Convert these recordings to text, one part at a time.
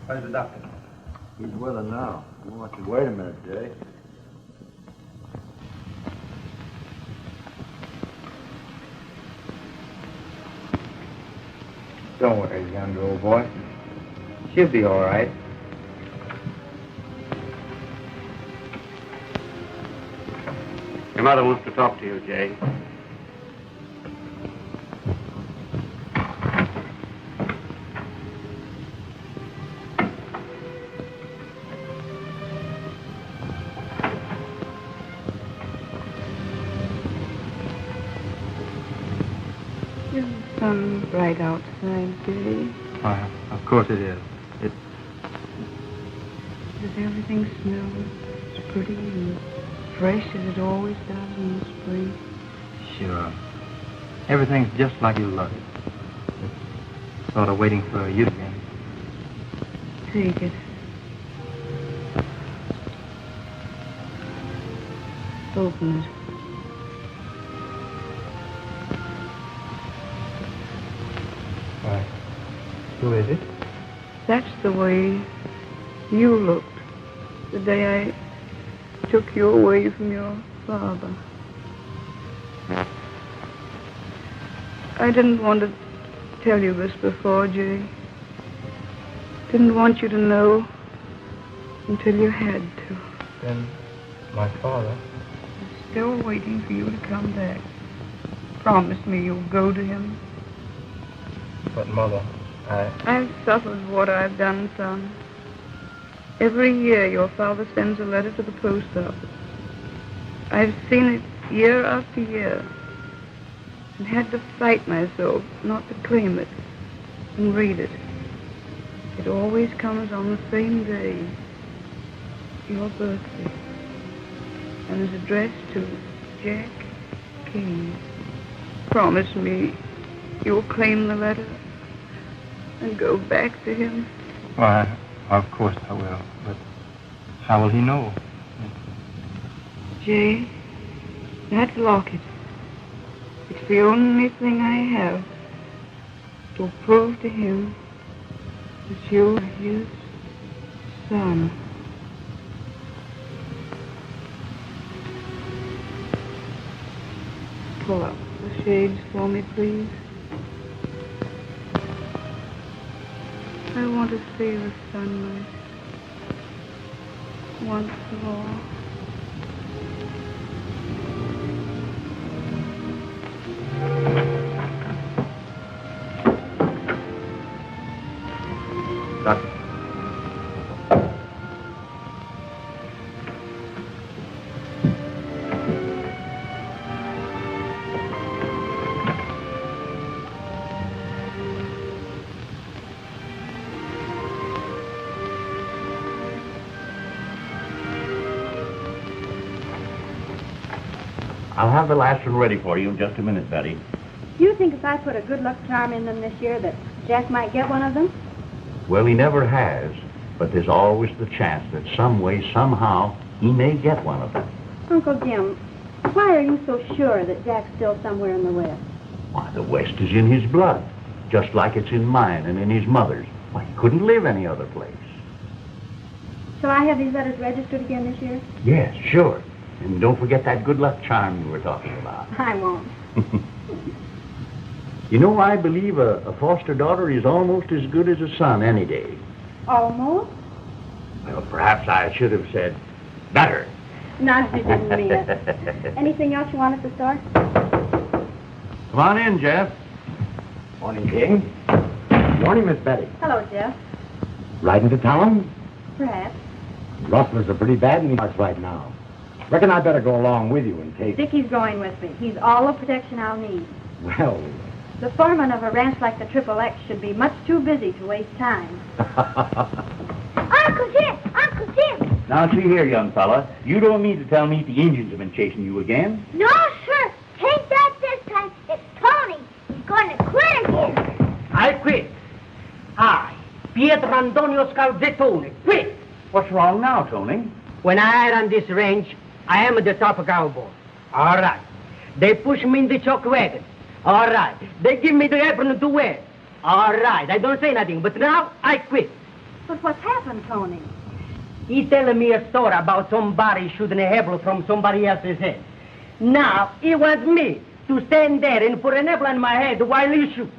How's the doctor? He's with her now. You want to wait a minute, Jay. Don't worry, younger old boy. She'll be all right. Your mother wants to talk to you, Jay. Right outside, Jay. Why, of course it is. Does everything smell as pretty and fresh as it always does in the spring? Sure. Everything's just like you love it. It's sort of waiting for you again. Take it. Open it. Why, who is it? That's the way you looked the day I took you away from your father. I didn't want to tell you this before, Jay. Didn't want you to know until you had to. Then my father. I'm still waiting for you to come back. Promise me you'll go to him. But, Mother, I've suffered what I've done, son. Every year your father sends a letter to the post office. I've seen it year after year and had to fight myself not to claim it and read it. It always comes on the same day, your birthday, and is addressed to Jack King. Promise me you'll claim the letter and go back to him. Why, of course I will. But how will he know? Jay, that locket. It's the only thing I have to prove to him that you're his son. Pull up the shades for me, please. I want to see the sunlight once more. Doctor. I'll have the last one ready for you in just a minute, Betty. Do you think if I put a good luck charm in them this year that Jack might get one of them? Well, he never has, but there's always the chance that some way, somehow, he may get one of them. Uncle Jim, why are you so sure that Jack's still somewhere in the West? Why, the West is in his blood, just like it's in mine and in his mother's. Why, he couldn't live any other place. Shall I have these letters registered again this year? Yes, sure. And don't forget that good luck charm you were talking about. I won't. You know, I believe a foster daughter is almost as good as a son any day. Almost? Well, perhaps I should have said better. Not if you didn't mean it. Anything else you want at the store? Come on in, Jeff. Morning, King. Morning, Miss Betty. Hello, Jeff. Riding to town? Perhaps. Rustlers are pretty bad in these parts right now. Reckon I better go along with you in case... Dickie's going with me. He's all the protection I'll need. Well... The foreman of a ranch like the Triple X should be much too busy to waste time. Uncle Jim! Uncle Jim! Now, see here, young fella. You don't mean to tell me the Indians have been chasing you again? No, sir. Take that this time. It's Tony. He's going to quit again. I quit. I, Pietro Antonio Scalzettone, quit. What's wrong now, Tony? When I run this range, I am the top cowboy. All right. They push me in the chuck wagon. All right. They give me the apron to wear. All right. I don't say nothing, but now I quit. But what's happened, Tony? He's telling me a story about somebody shooting a apple from somebody else's head. Now, he wants me to stand there and put an apple on my head while he shoots.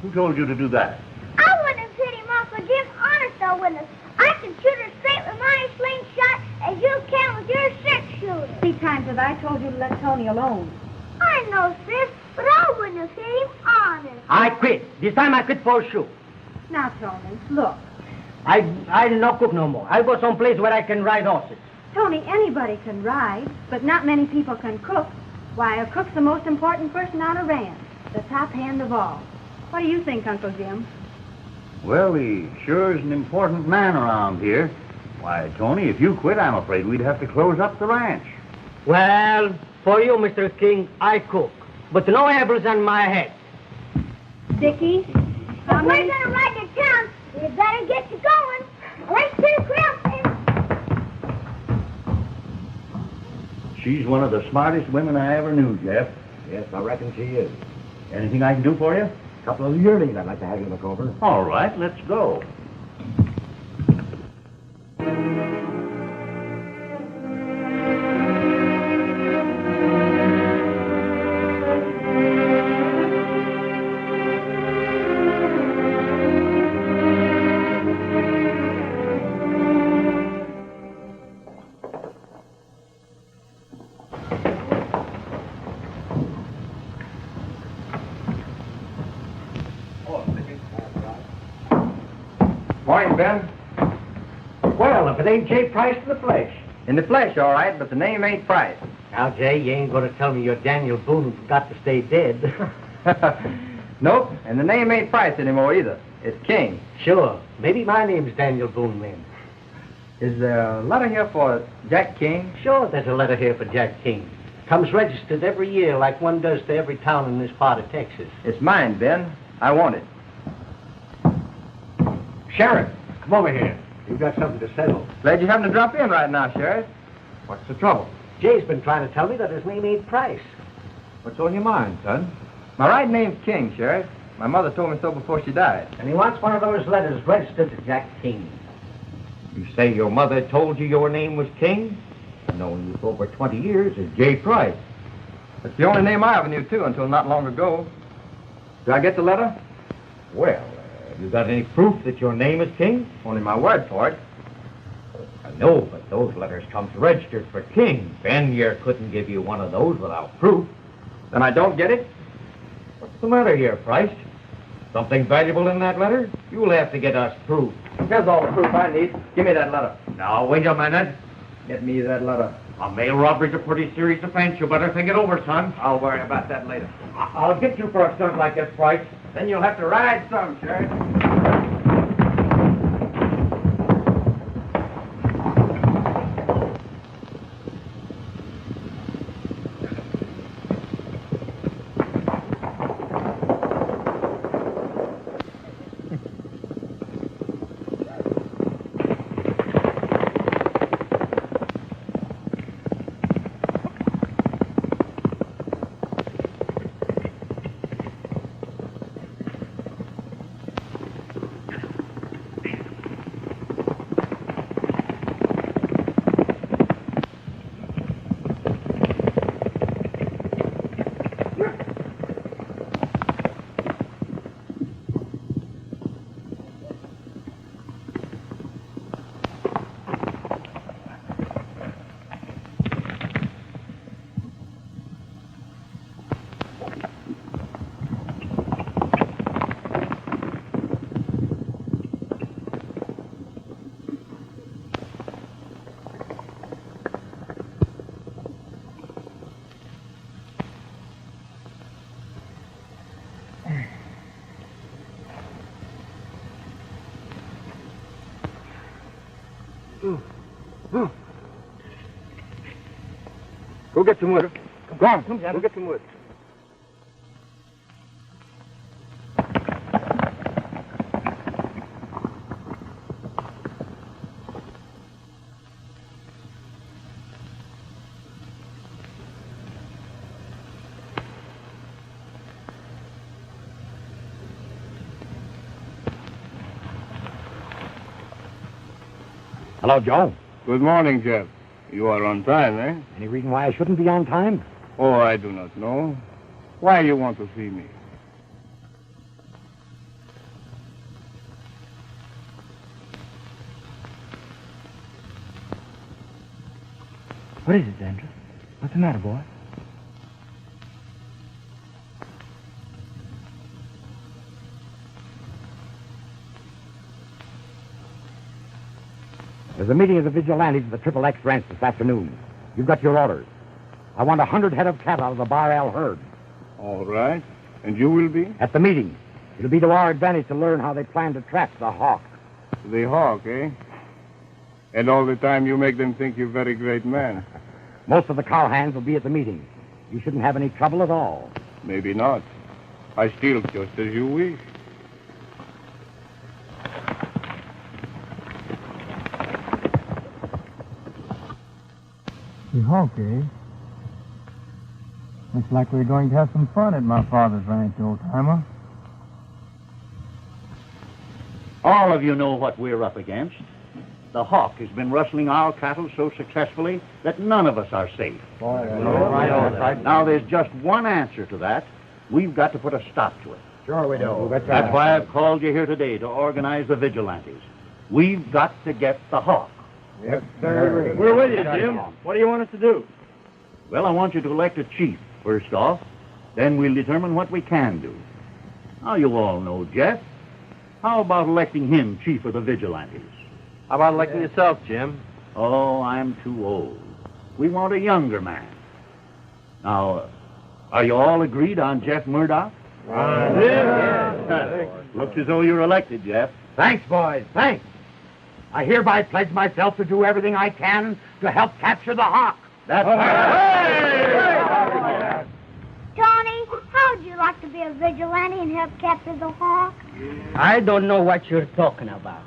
Who told you to do that? I wouldn't have hit him, Uncle Jim. Honest, I wouldn't have. I can shoot as straight with my slingshot as you can with your six-shooter. How many times have I told you to let Tony alone? I know, sis, but I wouldn't have hit him honest. I quit. This time I quit for sure. Now, Tony, look. I'll not cook no more. I'll go someplace where I can ride horses. Tony, anybody can ride, but not many people can cook. Why, a cook's the most important person on a ranch. The top hand of all. What do you think, Uncle Jim? Well, he sure is an important man around here. Why, Tony, if you quit, I'm afraid we'd have to close up the ranch. Well, for you, Mr. King, I cook. But no apples on my head. Dickie? If we're going to ride to town, we better get you going. Let's do the She's one of the smartest women I ever knew, Jeff. Yes, I reckon she is. Anything I can do for you? A couple of yearlings I'd like to have you look over. All right, let's go. Morning, Ben. Well, if it ain't Jay Price in the flesh. In the flesh, all right, but the name ain't Price. Now, Jay, you ain't going to tell me you're Daniel Boone who forgot to stay dead. Nope, and the name ain't Price anymore either. It's King. Sure. Maybe my name's Daniel Boone, then. Is there a letter here for Jack King? Sure, there's a letter here for Jack King. Comes registered every year like one does to every town in this part of Texas. It's mine, Ben. I want it. Sheriff, come over here. You've got something to settle. Glad you happened to drop in right now, Sheriff. What's the trouble? Jay's been trying to tell me that his name ain't Price. What's on your mind, son? My right name's King, Sheriff. My mother told me so before she died. And he wants one of those letters registered to Jack King. You say your mother told you your name was King? I've known you for over 20 years as J. Price. It's the only name I ever knew, too, until not long ago. Do I get the letter? Well, have you got any proof that your name is King? Only my word for it. I know, but those letters comes registered for King. Ben here couldn't give you one of those without proof. Then I don't get it? What's the matter here, Price? Something valuable in that letter? You'll have to get us proof. Here's all the proof I need. Give me that letter. Now, wait a minute. Get me that letter. A mail robbery's a pretty serious offense. You better think it over, son. I'll worry about that later. I'll get you for a stunt like this, Price. Then you'll have to ride some, Sheriff. Go get some wood. Go on. Go get some wood. Hello, Joe. Good morning, Jeff. You are on time, eh? Any reason why I shouldn't be on time? Oh, I do not know. Why you want to see me? What is it, Andrew? What's the matter, boy? There's a meeting of the vigilantes at the Triple X Ranch this afternoon. You've got your orders. I want 100 head of cattle out of the Bar L herd. All right. And you will be? At the meeting. It'll be to our advantage to learn how they plan to trap the hawk. The hawk, eh? And all the time you make them think you're a very great man. Most of the cowhands will be at the meeting. You shouldn't have any trouble at all. Maybe not. I steal just as you wish. The hawk, eh? Looks like we're going to have some fun at my father's ranch, old-timer. All of you know what we're up against. The hawk has been rustling our cattle so successfully that none of us are safe. Now, there's just one answer to that. We've got to put a stop to it. Sure we do. That's why I've called you here today to organize the vigilantes. We've got to get the hawk. Yes, We're with you, Jim. What do you want us to do? Well, I want you to elect a chief, first off. Then we'll determine what we can do. Now, you all know Jeff. How about electing him chief of the vigilantes? How about electing yourself, Jim? Oh, I'm too old. We want a younger man. Now, are you all agreed on Jeff Murdoch? Looks as though you're elected, Jeff. Thanks, boys. Thanks. I hereby pledge myself to do everything I can to help capture the hawk. That's right. Tony, how would you like to be a vigilante and help capture the hawk? I don't know what you're talking about.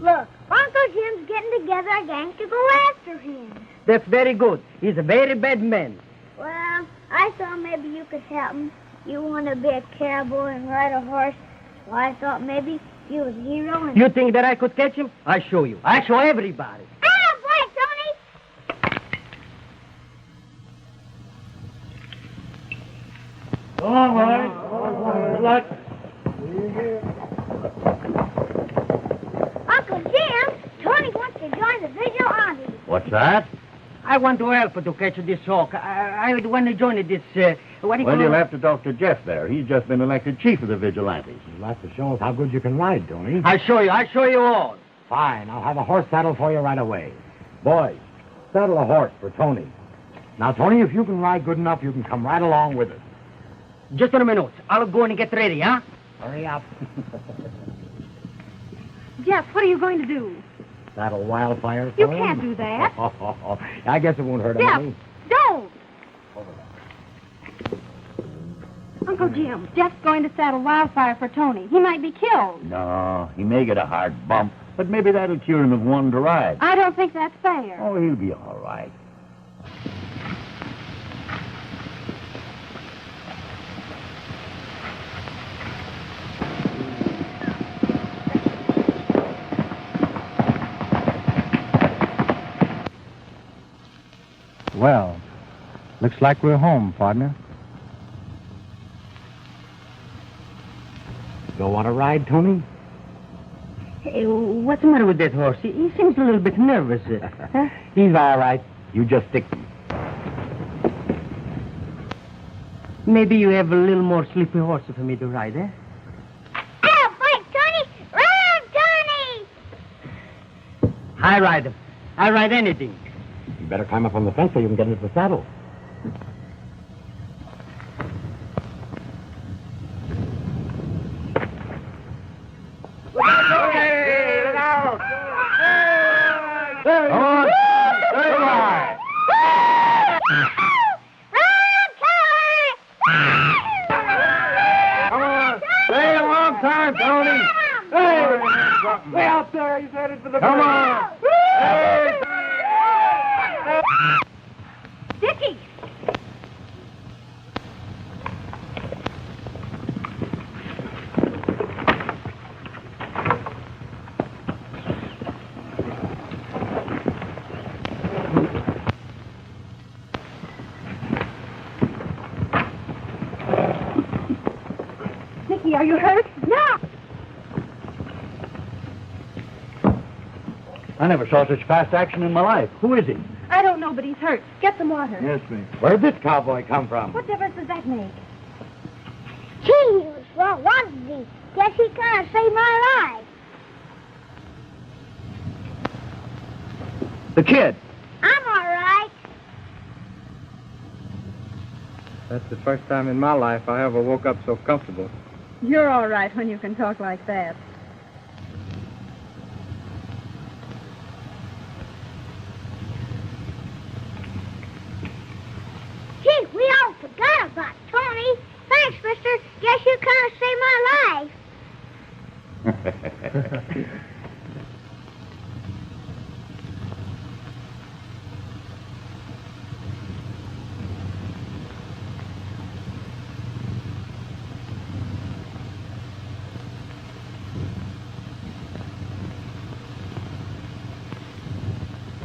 Look, Uncle Jim's getting together a gang to go after him. That's very good. He's a very bad man. Well, I thought maybe you could help him. You want to be a cowboy and ride a horse. Well, I thought maybe you was a hero and... You think that I could catch him? I show you. I show everybody. Ah, boy, Tony! All right. Good luck. Uncle Jim, Tony wants to join the vigilantes. What's that? I want to help to catch this hawk. I want to join this, what do you Well, call you'll it? have to talk to Jeff there. He's just been elected chief of the vigilantes. You'll have to show us how good you can ride, Tony. I show you all. Fine, I'll have a horse saddle for you right away. Boys, saddle a horse for Tony. Now, Tony, if you can ride good enough, you can come right along with us. Just a minute. I'll go and get ready, huh? Hurry up. Jeff, what are you going to do? Saddle Wildfire for You him? can't do that. I guess it won't hurt him Jeff, any. don't! Uncle Jim, Jeff's going to saddle Wildfire for Tony. He might be killed. No, he may get a hard bump, but maybe that'll cure him of one to ride. I don't think that's fair. Oh, he'll be all right. Well, looks like we're home, partner. You want to ride, Tony? Hey, what's the matter with that horse? He seems a little bit nervous. Huh? He's all right. You just stick to him. Maybe you have a little more sleepy horse for me to ride, eh? Ah, fight, Tony! Run, Tony! I ride him. I ride anything. You better climb up on the fence so you can get into the saddle. Come on. Come on. Come on. Stay a long time, Tony. Hey, way out there. He's headed for the Come on. Hey. Dickie! Dickie, are you hurt? No! I never saw such fast action in my life. Who is he? I don't know, but he's hurt. Get some water. Yes, ma'am. Where'd this cowboy come from? What difference does that make? Gee, he was wrong, wasn't he? Guess he kind of saved my life. The kid. I'm all right. That's the first time in my life I ever woke up so comfortable. You're all right when you can talk like that. Gee, we all forgot about Tony. Thanks, mister. Guess you kind of saved my life.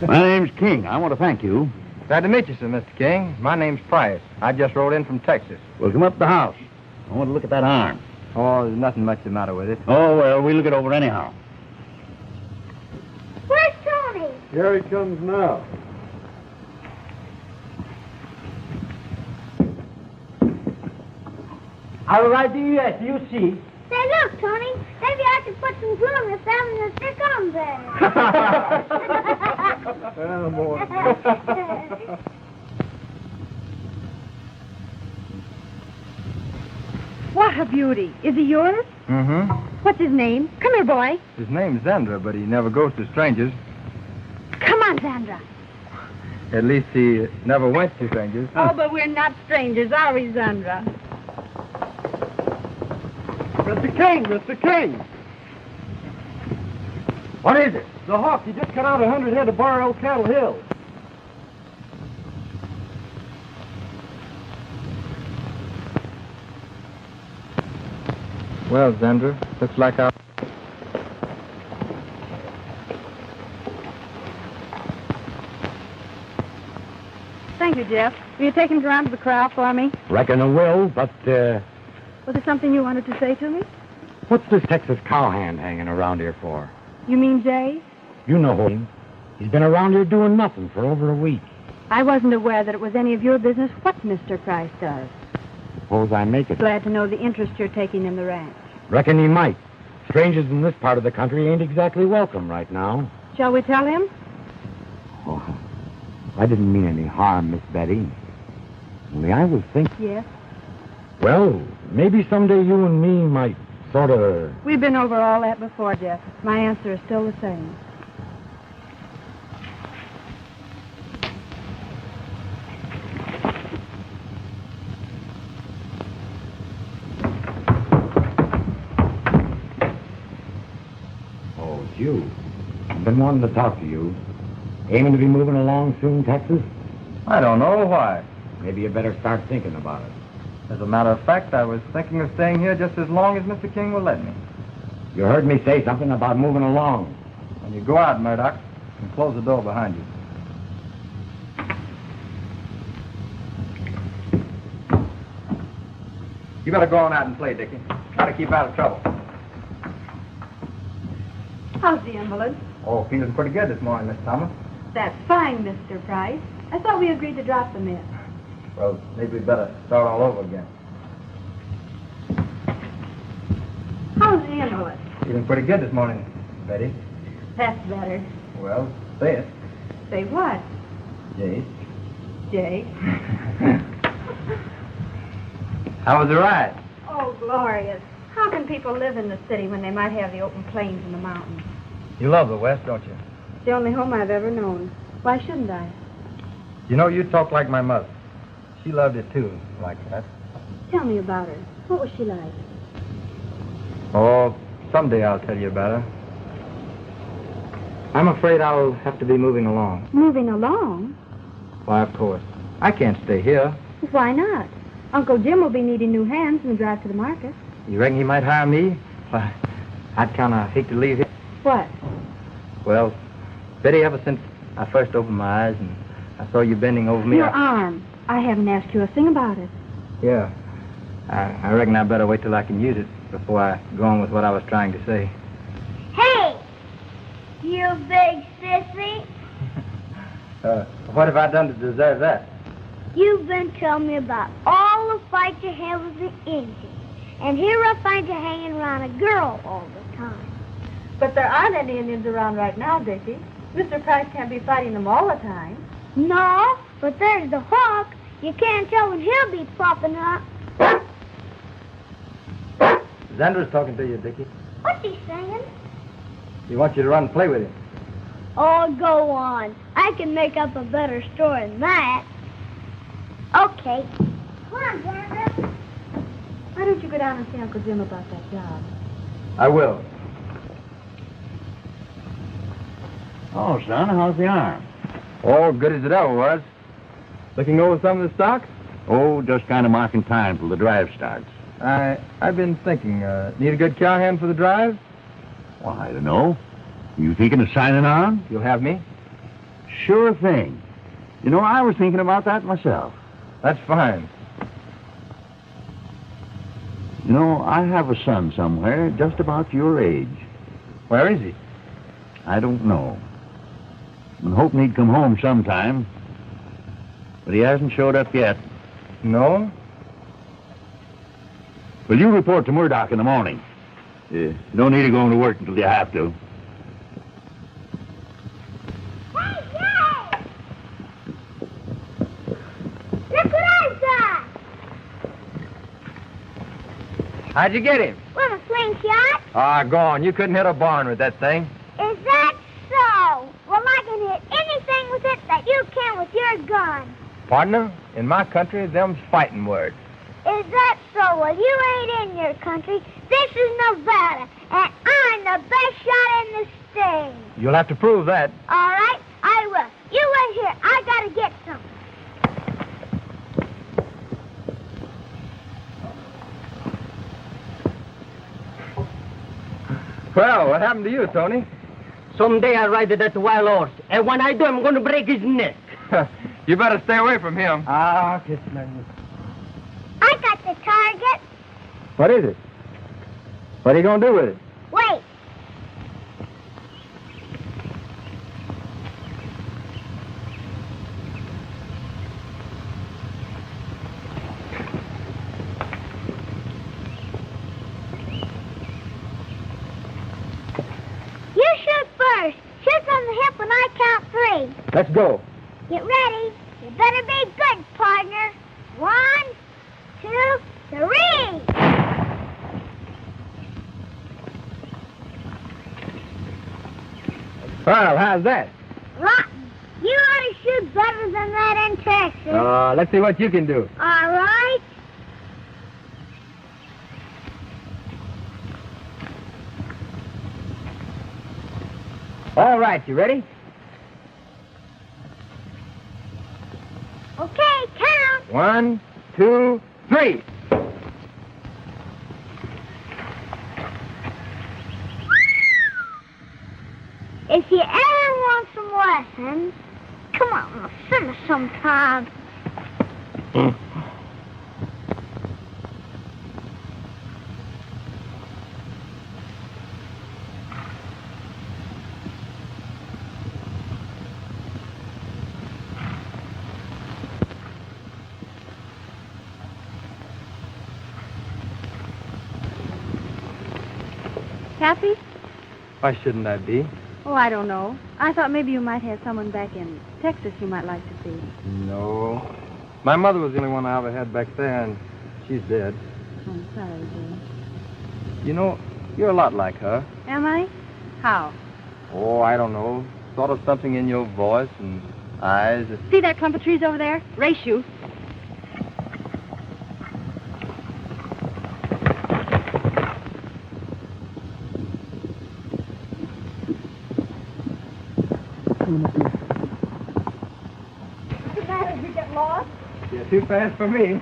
My name's King. I want to thank you. Glad to meet you, sir, Mr. King. My name's Price. I just rode in from Texas. We'll come up to the house. I want to look at that arm. Oh, there's nothing much the matter with it. Oh, well, we'll look it over anyhow. Where's Tony? Here he comes now. All right, yes, you see. Say, look, Tony. Maybe I could put some glue in the thumb and stick on there. What a beauty. Is he yours? Mm-hmm. What's his name? Come here, boy. His name's Zandra, but he never goes to strangers. Come on, Sandra. At least he never went to strangers. Oh, but we're not strangers, are we, Zandra? Mr. King, Mr. King. What is it? The hawk, he just cut out 100 head of Bar L Cattle Hill. Well, Zandra, looks like our... Thank you, Jeff. Will you take him around to the corral for me? Reckon I will, but, Was there something you wanted to say to me? what's this Texas cowhand hanging around here for? You mean Jay? You know him. He's been around here doing nothing for over a week. I wasn't aware that it was any of your business what Mr. Price does. Suppose I make it. Glad to know the interest you're taking in the ranch. Reckon he might. Strangers in this part of the country ain't exactly welcome right now. Shall we tell him? Oh, I didn't mean any harm, Miss Betty. Only I was thinking... Yes. Well, maybe someday you and me might sort of... We've been over all that before, Jeff. My answer is still the same. Oh, it's you. I've been wanting to talk to you. Aiming to be moving along soon, Texas? I don't know why. Maybe you better start thinking about it. As a matter of fact, I was thinking of staying here just as long as Mr. King will let me. You heard me say something about moving along. When you go out, Murdoch, and close the door behind you. You better go on out and play, Dickie. Try to keep out of trouble. How's the invalid? Oh, feeling pretty good this morning, Miss Thomas. That's fine, Mr. Price. I thought we agreed to drop them in. Well, maybe we'd better start all over again. How's the invalid? Feeling pretty good this morning, Betty. That's better. Well, say it. Say what? Jay. Jay? How was the ride? Oh, glorious. How can people live in the city when they might have the open plains and the mountains? You love the West, don't you? It's the only home I've ever known. Why shouldn't I? You know, you talk like my mother. She loved it, too, like that. Tell me about her. What was she like? Oh, someday I'll tell you about her. I'm afraid I'll have to be moving along. Moving along? Why, of course. I can't stay here. Why not? Uncle Jim will be needing new hands when we drive to the market. You reckon he might hire me? Why, I'd kind of hate to leave here. What? Well, Betty, ever since I first opened my eyes and I saw you bending over me... Your arm. I haven't asked you a thing about it. Yeah. I reckon I better wait till I can use it before I go on with what I was trying to say. Hey! You big sissy. What have I done to deserve that? You've been telling me about all the fights you had with the Indians. And here I find you hanging around a girl all the time. But there aren't any Indians around right now, Dickie. Mr. Price can't be fighting them all the time. No, but there's the hawk. You can't tell when he'll be popping up. Xander's talking to you, Dickie. What's he saying? He wants you to run and play with him. Oh, go on. I can make up a better story than that. Okay. Come on, Xander. Why don't you go down and see Uncle Jim about that job? I will. Oh, son, how's the arm? Oh, good as it ever was. Looking over some of the stocks? Oh, just kind of marking time till the drive starts. I've been thinking, need a good cowhand for the drive? Well, I don't know. You thinking of signing on? You'll have me? Sure thing. You know, I was thinking about that myself. That's fine. You know, I have a son somewhere just about your age. Where is he? I don't know. I'm hoping he'd come home sometime. But he hasn't showed up yet. No? Well, you report to Murdoch in the morning. You don't need to go into work until you have to. Hey, Jay! Look what I got! How'd you get him? With a slingshot. Ah, go on. You couldn't hit a barn with that thing. Is that so? Well, I can hit anything with it that you can with your gun. Partner, in my country, them's fighting words. Is that so? Well, you ain't in your country. This is Nevada, and I'm the best shot in the state. You'll have to prove that. All right, I will. You wait here. I gotta get some. Well, what happened to you, Tony? Someday I'll ride that wild horse, and when I do, I'm going to break his neck. You better stay away from him. Ah, kiss my I got the target. What is it? What are you going to do with it? Wait. You shoot first. Shoot from the hip when I count 3. Let's go. Get ready. You better be good, partner. 1, 2, 3. Well, how's that? Rotten. You ought to shoot better than that in Texas. Let's see what you can do. All right. All right, you ready? Okay, count. 1, 2, 3. If you ever want some lessons, come on, see me sometime. Happy? Why shouldn't I be? Oh, I don't know. I thought maybe you might have someone back in Texas you might like to see. No. My mother was the only one I ever had back there, and she's dead. I'm sorry, dear. You know, you're a lot like her. Am I? How? Oh, I don't know. Thought of something in your voice and eyes. See that clump of trees over there? Race you. Too bad if you get lost. You're too fast for me.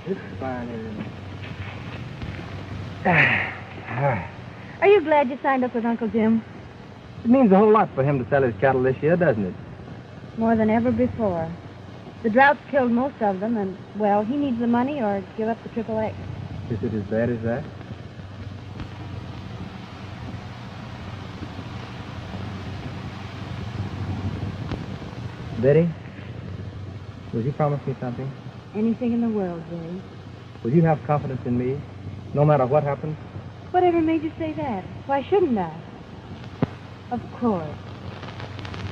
It's fine, isn't it? Are you glad you signed up with Uncle Jim? It means a whole lot for him to sell his cattle this year, doesn't it? More than ever before. The drought's killed most of them, and, well, he needs the money or give up the Triple X. Is it as bad as that? Betty, will you promise me something? Anything in the world, Jay. Will you have confidence in me, no matter what happens? Whatever made you say that? Why shouldn't I? Of course.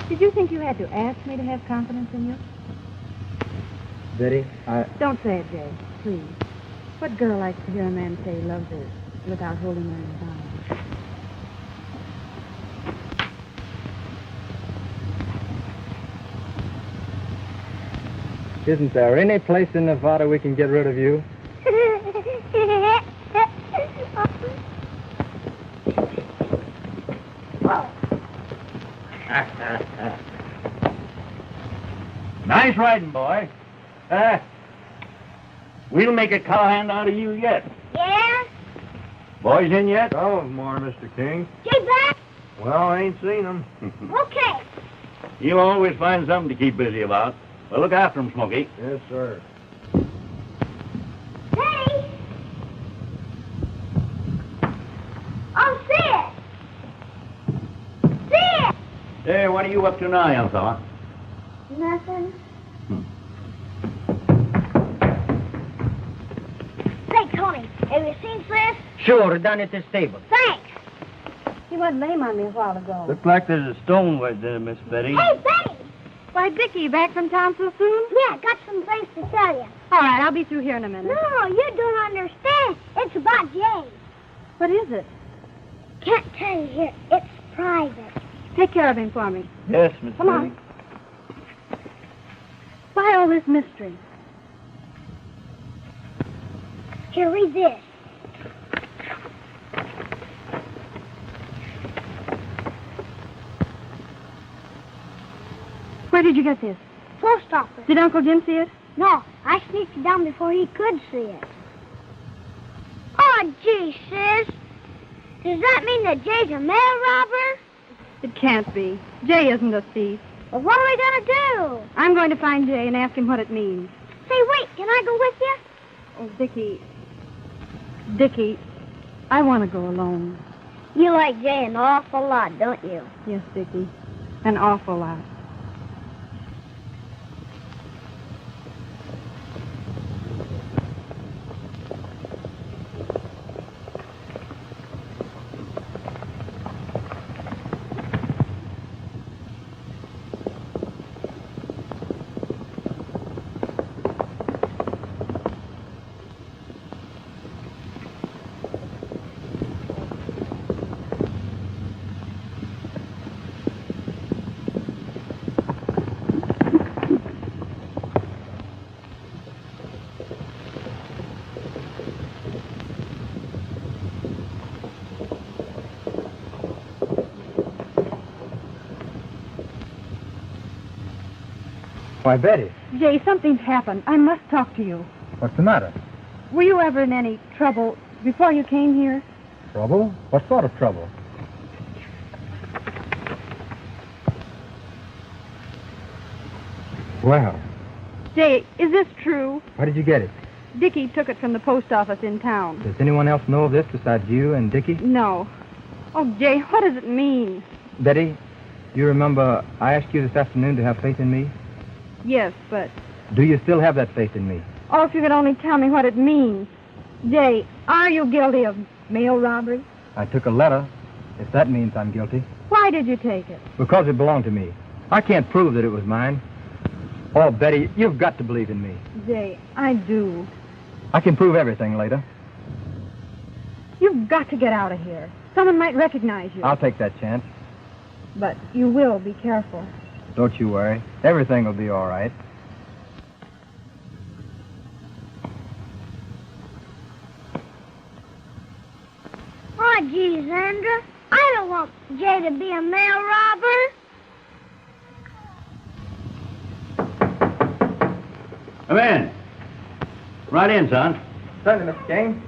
Did you think you had to ask me to have confidence in you? Betty, Don't say it, Jay, please. What girl likes to hear a man say he loves her without holding her in his arms? Isn't there any place in Nevada we can get rid of you? Nice riding, boy. We'll make a cowhand out of you yet. Yeah? Boys in yet? Oh, more, Mr. King. Jay back? Well, I ain't seen him. Okay. You'll always find something to keep busy about. Well, look after him, Smokey. Yes, sir. Hey! Oh, see it! See it! Hey, what are you up to now, young fella? Nothing. Say, Tony, have you seen Sliss? Sure, down at the stable. Thanks. He went lame on me a while ago. Looks like there's a stone wedged in it, Miss Betty. Hey, Betty! Why, Dickie, back from town so soon? Yeah, got some things to tell you. All right, I'll be through here in a minute. No, you don't understand. It's about Jay. What is it? Can't tell you here. It's private. Take care of him for me. Yes, Miss Come on. Why all this mystery? Here, read this. Where did you get this? Post office. Did Uncle Jim see it? No, I sneaked it down before he could see it. Oh, gee, sis. Does that mean that Jay's a mail robber? It can't be. Jay isn't a thief. Well, what are we going to do? I'm going to find Jay and ask him what it means. Say, wait, can I go with you? Oh, Dickie, I want to go alone. You like Jay an awful lot, don't you? Yes, Dickie, an awful lot. Why, Betty, Jay, something's happened. I must talk to you. what's the matter? Were you ever in any trouble before you came here? Trouble? What sort of trouble? Well, Jay, is this true? where did you get it? Dickie took it from the post office in town. Does anyone else know of this besides you and Dickie? No. Oh, Jay, what does it mean? Betty, you remember I asked you this afternoon to have faith in me? Yes, but... Do you still have that faith in me? Oh, if you could only tell me what it means. Jay, are you guilty of mail robbery? I took a letter, if that means I'm guilty. Why did you take it? Because it belonged to me. I can't prove that it was mine. Oh, Betty, you've got to believe in me. Jay, I do. I can prove everything later. You've got to get out of here. Someone might recognize you. I'll take that chance. But you will be careful. Don't you worry. Everything will be all right. Oh, geez, Andra. I don't want Jay to be a mail robber. Come in. Right in, son. Certainly, Mr. King.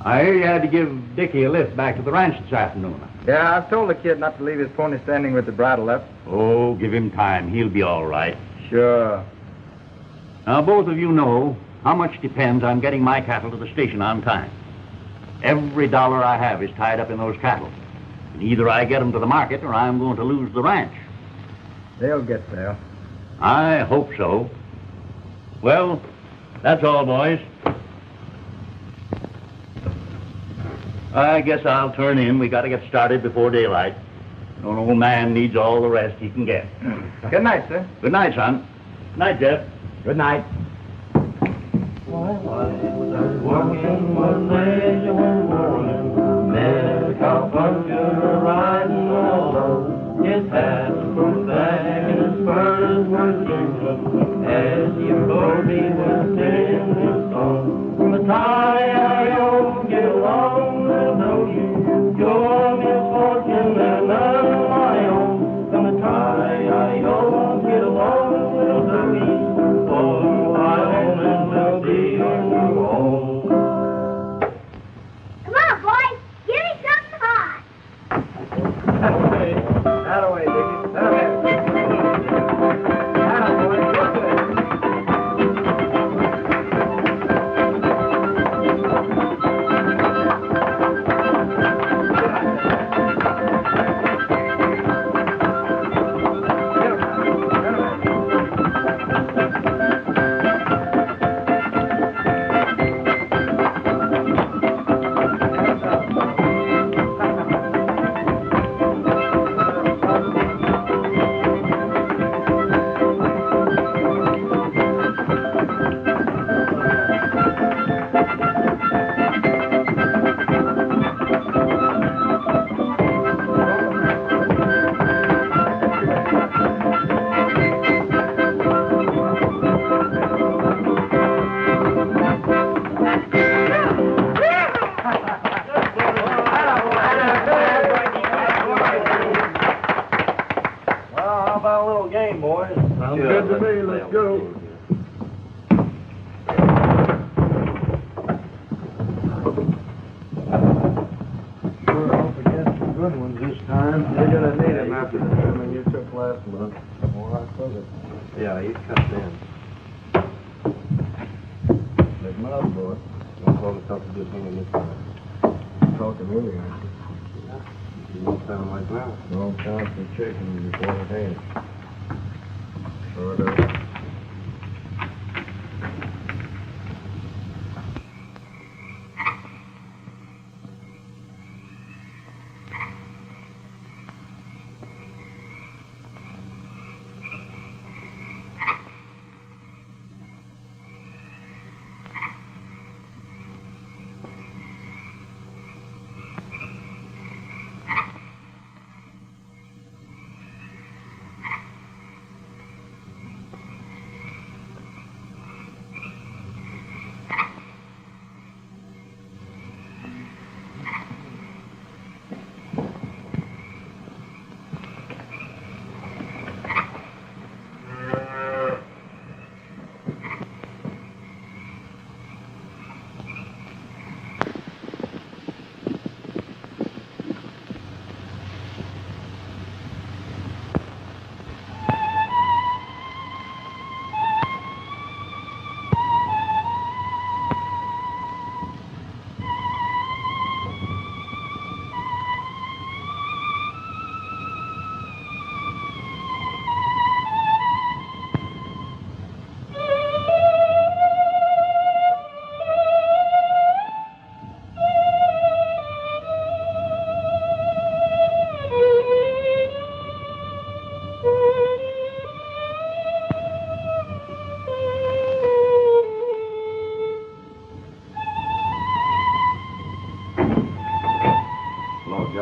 I hear you had to give Dickie a lift back to the ranch this afternoon. Yeah, I've told the kid not to leave his pony standing with the bridle up. Oh, give him time. He'll be all right. Sure. Now, both of you know how much depends on getting my cattle to the station on time. Every dollar I have is tied up in those cattle. And either I get them to the market or I'm going to lose the ranch. They'll get there. I hope so. Well, that's all, boys. I guess I'll turn in. We got to get started before daylight. An old man needs all the rest he can get. Good night, sir. Good night, son. Good night, Jeff. Good night. Working one day one morning, met a cowpuncher riding along. His hat was back and his spurs were jingling as he rode me was singing his song. From the tie-I-O, get along, little doggy, your misfortune and none of my own. From the tie-I-O, get along, little doggy, for I own and will be your new home. Come on, boys. Give me something hot. That away, Dickie. That away. Good to me. Let's go. We're up against some good ones this time. You're gonna need him after the trimming you took last month. Well, I took it. Yeah, he's cut in. Big mouth, boy. Don't call it tough to do something this time. Talking earlier, aren't you? You don't sound like that. Wrong time for chicken before it hands. Sure does.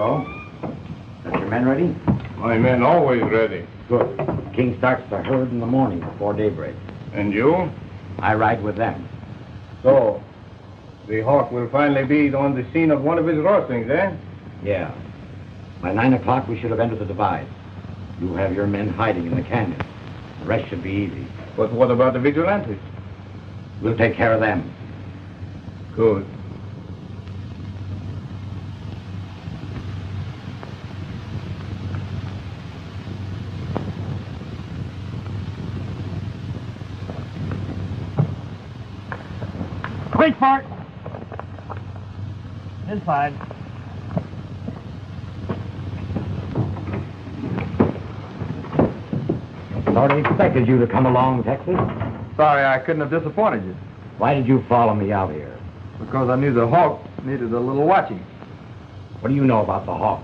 go. Got your men ready? My men always ready. Good. King starts the herd in the morning before daybreak. And you? I ride with them. So, the hawk will finally be on the scene of one of his roastings, eh? Yeah. By 9 o'clock, we should have entered the divide. You have your men hiding in the canyon. The rest should be easy. But what about the vigilantes? We'll take care of them. Good. Quick, Bart. Inside. Sort of expected you to come along, Texas. Sorry I couldn't have disappointed you. Why did you follow me out here? Because I knew the hawk needed a little watching. What do you know about the hawk?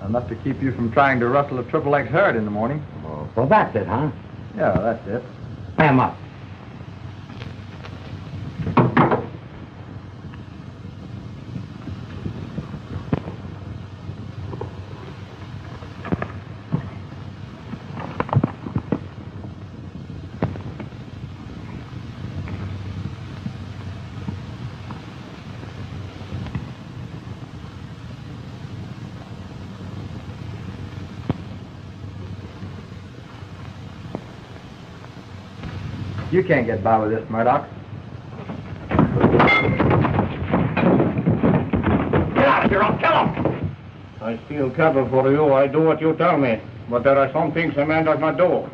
Enough to keep you from trying to rustle a triple X herd in the morning. Oh, so that's it, huh? Yeah, that's it. Tie 'em up. You can't get by with this, Murdoch. Get out of here, I'll kill him! I steal cattle for you. I do what you tell me. But there are some things a man does not do.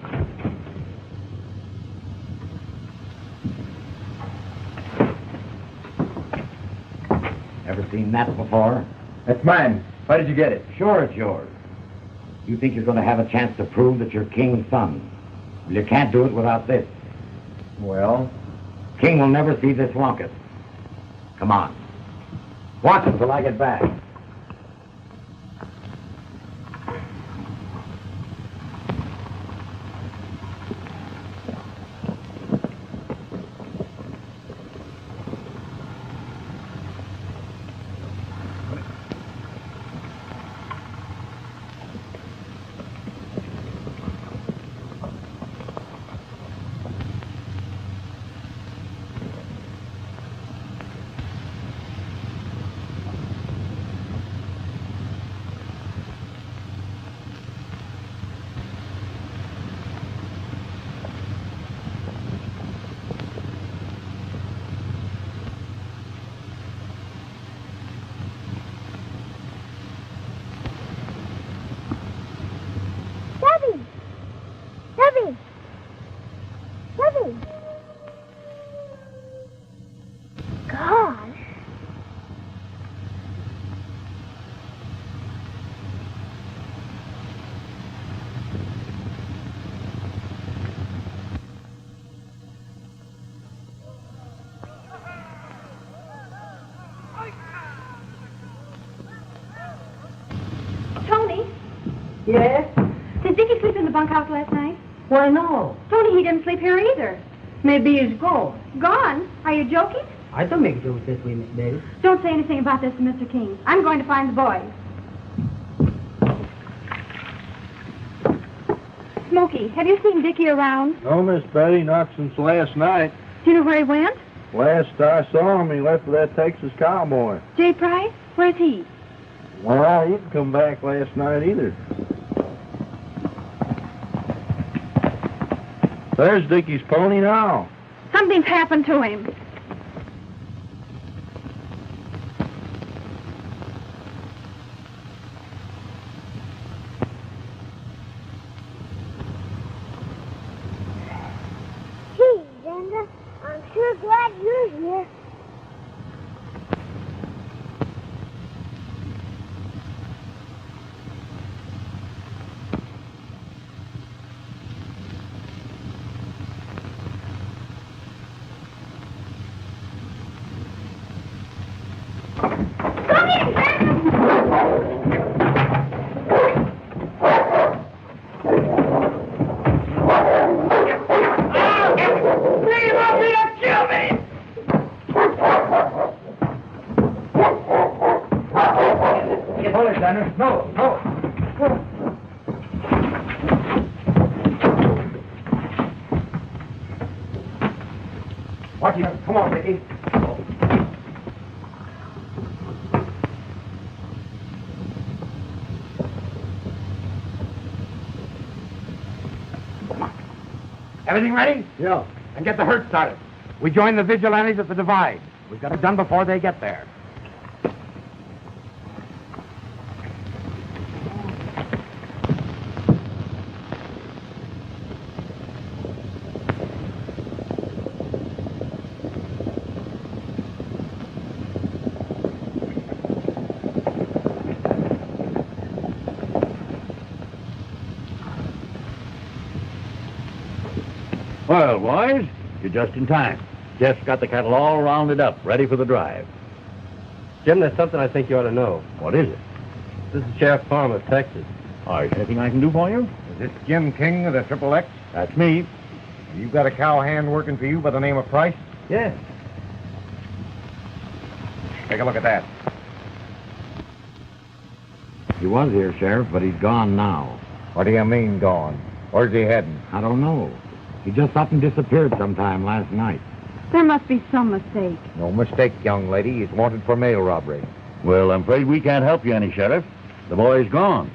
Ever seen that before? That's mine. Why did you get it? Sure it's yours. You think you're going to have a chance to prove that you're King's son. Well, you can't do it without this. Well? King will never see this locket. Come on. Watch it till I get back. Yes? Did Dickie sleep in the bunkhouse last night? Why, no. Tony, he didn't sleep here either. Maybe he's gone. Gone? Are you joking? I don't make jokes this way, Miss Betty. Don't say anything about this to Mr. King. I'm going to find the boys. Smokey, have you seen Dickie around? No, Miss Betty, not since last night. Do you know where he went? Last I saw him, he left with that Texas cowboy. J. Price? Where's he? Well, he didn't come back last night either. There's Dickie's pony now. Something's happened to him. Gee, Brenda, I'm sure glad you're here. Dennis. No, no. Watch it. Come on, Dickie. Everything ready? Yeah. And get the herd started. We join the vigilantes at the divide. We've got it done before they get there. Well, boys, you're just in time. Jeff's got the cattle all rounded up, ready for the drive. Jim, there's something I think you ought to know. What is it? This is Sheriff Farm of Texas. Is there anything I can do for you? Is this Jim King of the Triple X? That's me. You've got a cowhand working for you by the name of Price? Yes. Take a look at that. He was here, Sheriff, but he's gone now. What do you mean, gone? Where's he heading? I don't know. He just up and disappeared sometime last night. There must be some mistake. No mistake, young lady. He's wanted for mail robbery. Well, I'm afraid we can't help you any, Sheriff. The boy's gone.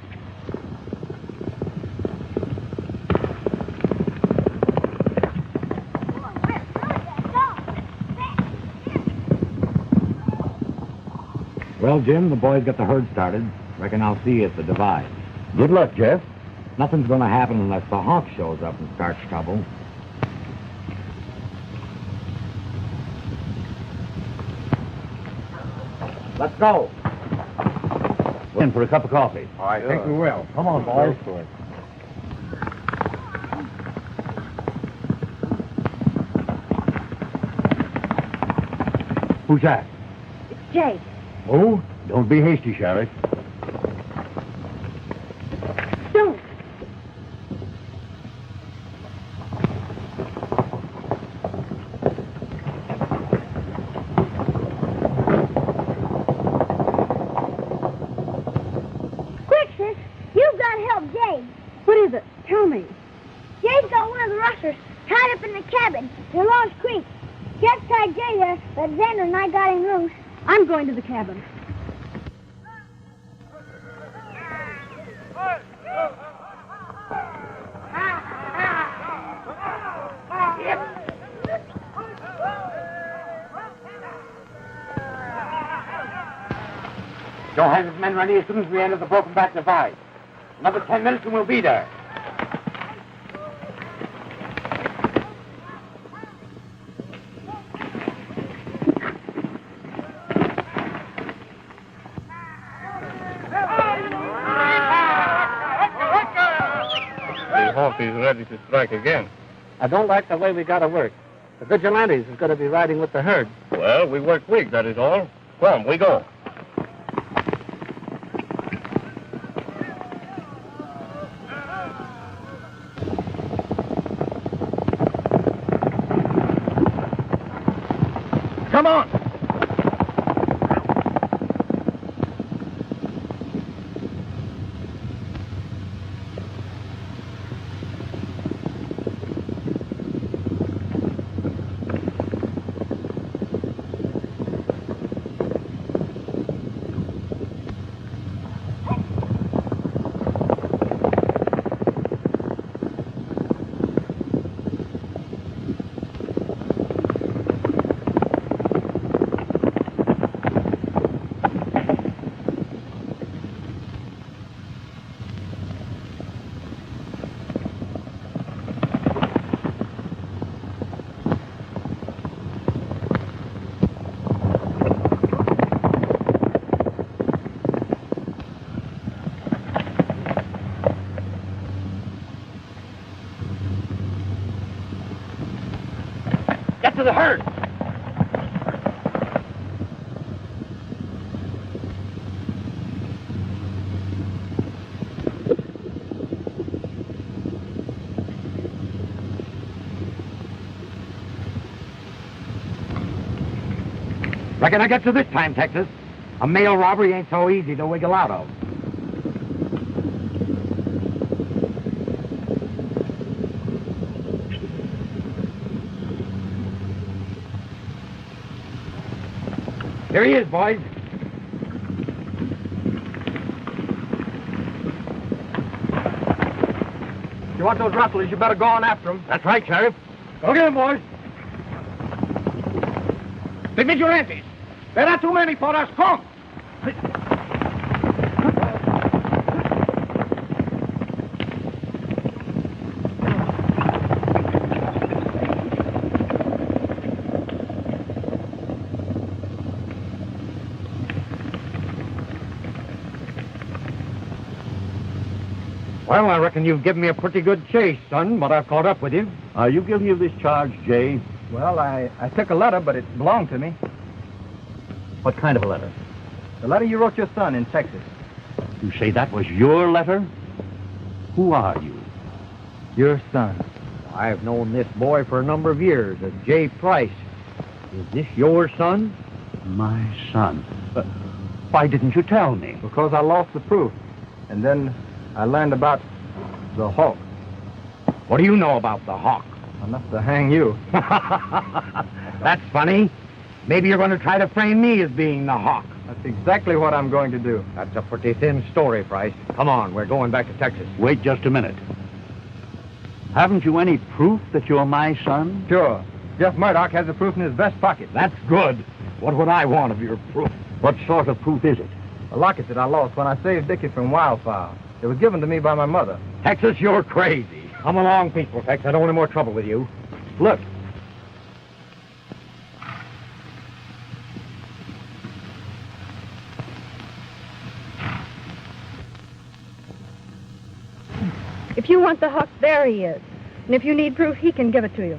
Well, Jim, the boys got the herd started. Reckon I'll see you at the divide. Good luck, Jeff. Nothing's going to happen unless the hawk shows up and starts trouble. Let's go. We're in for a cup of coffee. I think we will. Come on, boys. Who's that? It's Jake. Oh, don't be hasty, Sheriff. Don't. Quick, sis. You've got to help Jade. What is it? Tell me. Jade's got one of the rustlers tied up in the cabin near Lost Creek. Jeff tied Jay there, but Xander and I got him loose. I'm going to the cabin. Joe has his men ready as soon as we enter the broken back divide. Another 10 minutes and we'll be there. The hawk is ready to strike again. I don't like the way we got to work. The vigilantes is going to be riding with the herd. Well, we work quick, that is all. Come, we go. Come on! Get to the herd. Reckon I get you this time, Texas. A mail robbery ain't so easy to wiggle out of. Here he is, boys. If you want those rustlers, you better go on after them. That's right, Sheriff. Go get him, boys. The vigilantes. There are too many for us. Come. Well, I reckon you've given me a pretty good chase, son, but I've caught up with you. Are you guilty of this charge, Jay? Well, I took a letter, but it belonged to me. What kind of a letter? The letter you wrote your son in Texas. You say that was your letter? Who are you? Your son. I've known this boy for a number of years as Jay Price. Is this your son? My son. Why didn't you tell me? Because I lost the proof. And then I learned about the hawk. What do you know about the hawk? Enough to hang you. That's funny. Maybe you're going to try to frame me as being the hawk. That's exactly what I'm going to do. That's a pretty thin story, Price. Come on, we're going back to Texas. Wait just a minute. Haven't you any proof that you're my son? Sure. Jeff Murdoch has the proof in his vest pocket. That's good. What would I want of your proof? What sort of proof is it? A locket that I lost when I saved Dickie from wildfire. It was given to me by my mother. Texas, you're crazy. Come along, people, Tex. I don't want any more trouble with you. Look. If you want the hawk, there he is. And if you need proof, he can give it to you.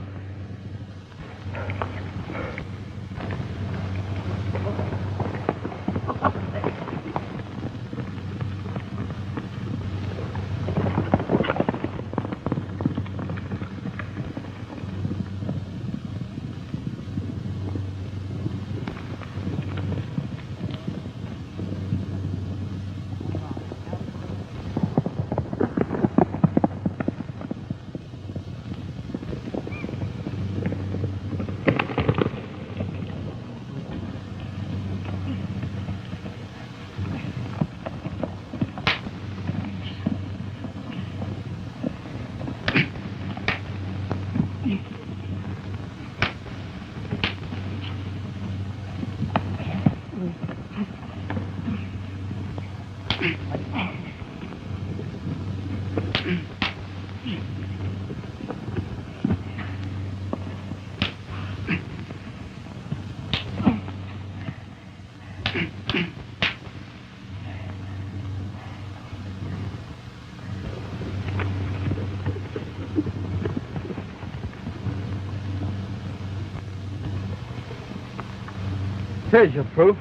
Here's your proof.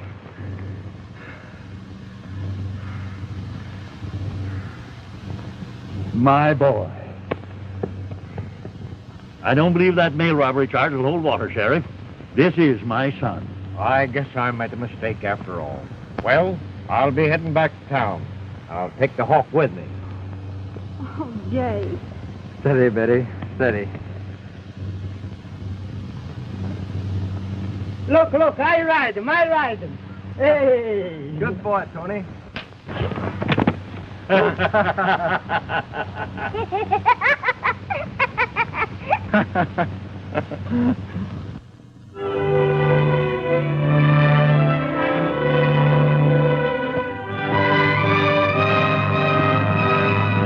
My boy. I don't believe that mail robbery charge will hold water, Sheriff. This is my son. I guess I made a mistake after all. Well, I'll be heading back to town. I'll take the hawk with me. Oh, Jay. Steady, Betty. Steady. Look, I ride him. Hey! Good boy, Tony.